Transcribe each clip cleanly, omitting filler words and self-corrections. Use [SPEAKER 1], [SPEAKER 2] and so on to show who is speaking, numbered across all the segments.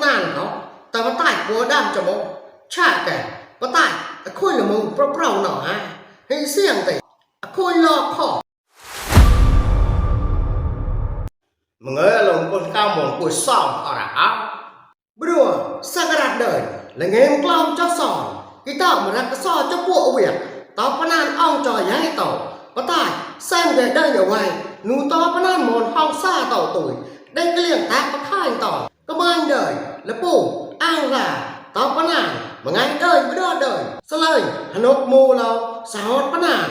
[SPEAKER 1] นานเขาแต่ว่าใต้ปัวดำจะมองชาแก่ปะใต้คุยละมึงเปล่าๆหน่อฮะให้เสียงติคุยรอขอมึงลงคนข้าวหมองปุยซ่องอะไรอ่ะบัวสักระเดินและเงี้ยกล้องเจ้าสอนกีตาร์มันรักซ้อเจ้าปัวเวียดต่อปนานอ่องจอยย้ายต่อปะใต้แซมเดินได้อย่าไวหนูต่อปนานหมอนห้องซ่าต่อตุยได้เกลี้ยงแตกปะข้ายต่อก็มันเดินและปู่อ้างล่ะต่อปนานมึงไงเดินไม่ได้เดินสเลยหนกมูเราสาวปนาน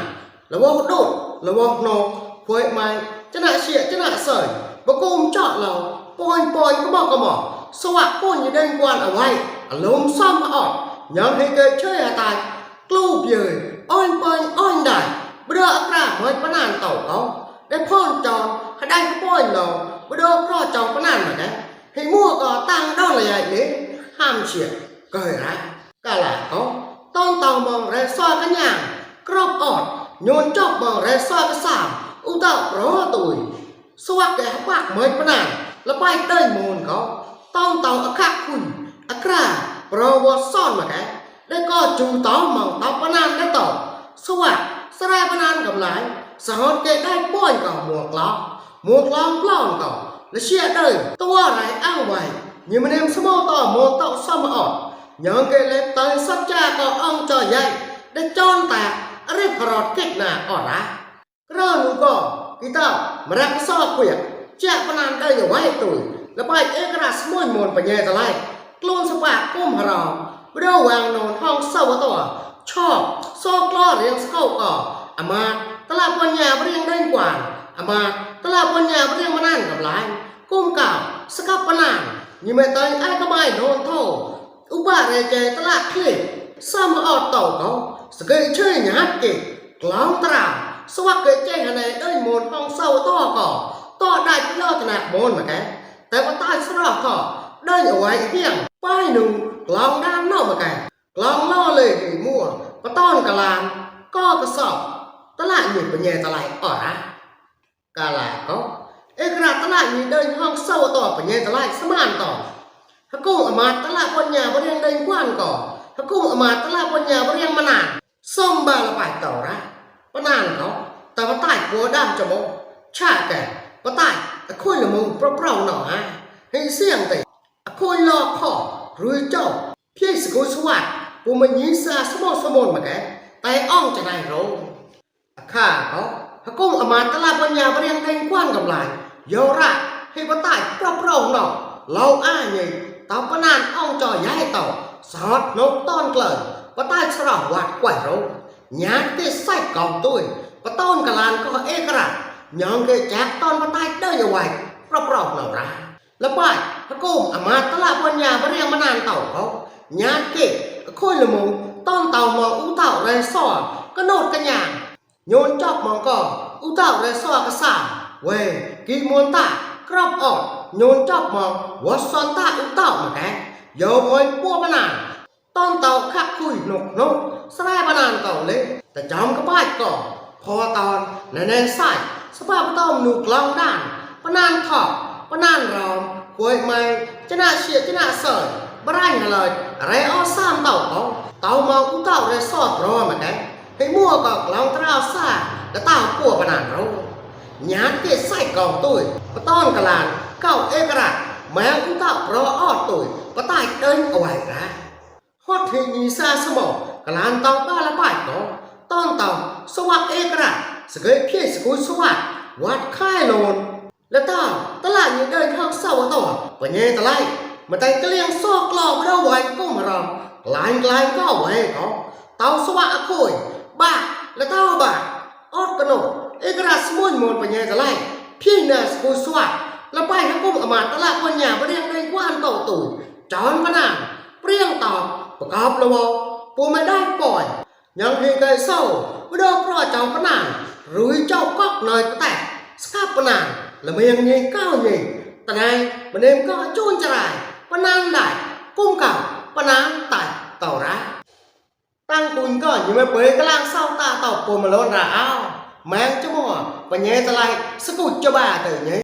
[SPEAKER 1] แล้วว่าโดดแล้วว่านกเฟ้ยไม้จะหน้าเฉียจะหน้าเสยบะกุมเจาะเราปอยก็บอกก็บอกสวัสดิ์ปุ่นอยู่เดินกวนเอาไว้อารมณ์ซ่อมออกยังให้เกิดเชื่อตายกลูบเยยอ้อนปอยอ้อนได้เบื่ออักราเมื่อปนานเต่าเขาได้พ่นจอนให้ได้ก็ป้อนเราเบื่อเพราะจองปนานมาได้ให้มั่วก็ตั้งด้อนเลยไอ้ห้ามเฉียดเกยไรกะหล่ะเขาต้นเต่ามองไรซอยกันอย่างกรอบออดโยนจอบมองไรซอยกระสามอุตะร้อตุยสวัสดิ์แกปากเมื่อปนานแล้วไปเต้ยมูลเขาต้องเต่าอักขะคุณอักราโปรวอซ่อนมาแกได้ก็จูต้อมองต้อปนานได้ต่อสวัสดิ์สลายปนานกับหลายสหดเกได้ป้อนกับหมวกล้อปล้องก่อและเชี่ยเดินตัวไรอ้างไว้ยิ่งมันเอ็มสมอต่อโมต่อซ่อมออดยังเกเล็บเตยสัจจาก็อ่องจอยใหญ่ได้จอนแตกเรียกรอดเก็กหน้าอ่อนละกระนูก็กีตาร์มารักซ้อเปียกแจกปนานได้อย่าไว้ตุยแล้วไปเอกราชมวยมนไปเยตะไลกลูนสปากุ้มหรอเรื่องวางนอนห้องเศร้าตัวชอบซอกล้อเรียงเข้าก่ออามาตลาดปัญญาเรียงได้กว่าอามาตลาดปัญญาเรียงมานั่นกับหลายกุ้มเก่าสกับปนานยิ่งไม่เตยไอ้ก็ไม่โดนโทอุบาเรเจตลาดคลิปซ้ำออดเต่าเขาสเกยชื่อหยาดเก่งกล้องตราสวัสดิ์เกยเจฮันเน่ได้มนห้องเศร้าต่อก่อต่อได้ที่ยอดขนาดมนมาแกแต่ว่าใต้สระก็ได้เอาไว้เพียงป้ายหนึ่งกลองด้านนอกมาแกกลองล่อเลยหรือมั่วก็ต้อนกะลานก็กระสอบตลาดหยิบเป็นแย่ตะไลอ่อนนะกะลาก็เอกราชตลาดนี้เดินห้องเศร้าต่อเป็นแย่ตะไลสมานต่อฮักกุ้งอมาตลาดปัญญาบริยังเดินกว้านก่อฮักกุ้งอมาตลาดปัญญาบริยังมานานส้มบาละไปต่อนะปนานเขาแต่ว่าใต้ปัวดำจะมองชาแก่ปะใต้คุยละมึงเปล่าๆหน่อฮะให้เสียงติคุยรอขอหรือเจ้าพี่สกุลสวัสดิ์ปูมันยิงซาสมองสมนมาแกแต่อ่องจะได้รู้ข้าเขาฮักกุ้งอมาตลาดปัญญาบริยังเดินกว้านกับหลายเยาระให้ปะใต้เปล่าๆหน่อเราอ้าใหญ่ต่อปนานอ่องจอยย้ายต่อสอดนกต้อนเกลือปะใต้ฉลาดวัดกว่ารู้ญาติใส่กองตุ้ยปะต้นกะลานก็เอกระยองเกยแจกตอนปะใต้เดินอยู่ไว้เปล่าๆหน่อละแล้วไปฮักกุ้งอมาตลาดปัญญาบริยังมานานเต่าเขาญาติเกยคุยละมึงต้นเต่ามองอุเต่าไรซ้อก็โนดกันอย่างโยนจอบมองก็อุเต่าไรซ้อกระสาเว้กีมวนตากรอบออกโยนจอบมองวัดซอนตาอุเต่ามาแกโยมวยปัวมานานต้นเต่าคักคุยนกสลายมานานเต่าเลยแต่จอมก็ป้ายก่อพอตอนในใส่สภาพต้มหนูกลองด้านปนานถอดปนานรอมกวยไม้จะน่าเฉียดจะน่าเสยบรายเลยอะไรอ้อซ้ำเต่าเขาเต่ามองอุเต่าไรซอดรอมาแกให้มั่วก็กลองตราซ่าและเต่าปัวปนานเราญาติเกศใส่กองตุ้ยปะต้อนกะลานเก้าเอกระแมวอุเต่ารอออดตุ้ยปะใต้เดินเอาไว้นะฮอดเฮยีซาสมองกะลานเต่าบ้าละป้ายก็ต้อนเต่าสวัสดิ์เอกระสเกยเพียสกุลสวัสดิ์วัดค่ายโลนและเต่าตลาดยังเดินข้างเศร้าต่อปะเยตะไลมาแต่งกระเลียงซอกกลอบเราไว้กุ้มรำกลายก็ไว้เขาเต่าสวัสดิ์คุยบ้าและเต่าบ้าออดกระโนดเอกราชมุนมนปะเยตะไลพี่นาสกุลสวัสดิ์แล้วไปฮักกุ้มอมาตลาดปัญญาบริยังเดินกว้านเต่าตุ่ยจอนพนานเปรี้ยงตอบประกอบระวปูไม่ได้ปล่อยยังเพียงใจเศร้าไม่ได้เพราะเจ้าพนานหรือเจ้าก๊อกเนยก็แตกสกัดปนานแล้วมันยังยิงก้าวยิงแต่ไงมันเองก็จูนจะไรปนานได้กุ้งกับปนานตายต่อระตั้งคุณก็ยังไม่เปิดกลางเศร้าตาต่อปูมาล้นระอ้าวแมงจะมัวปัญญาตะไลสกุลจะบ้าเต๋อเนี่ย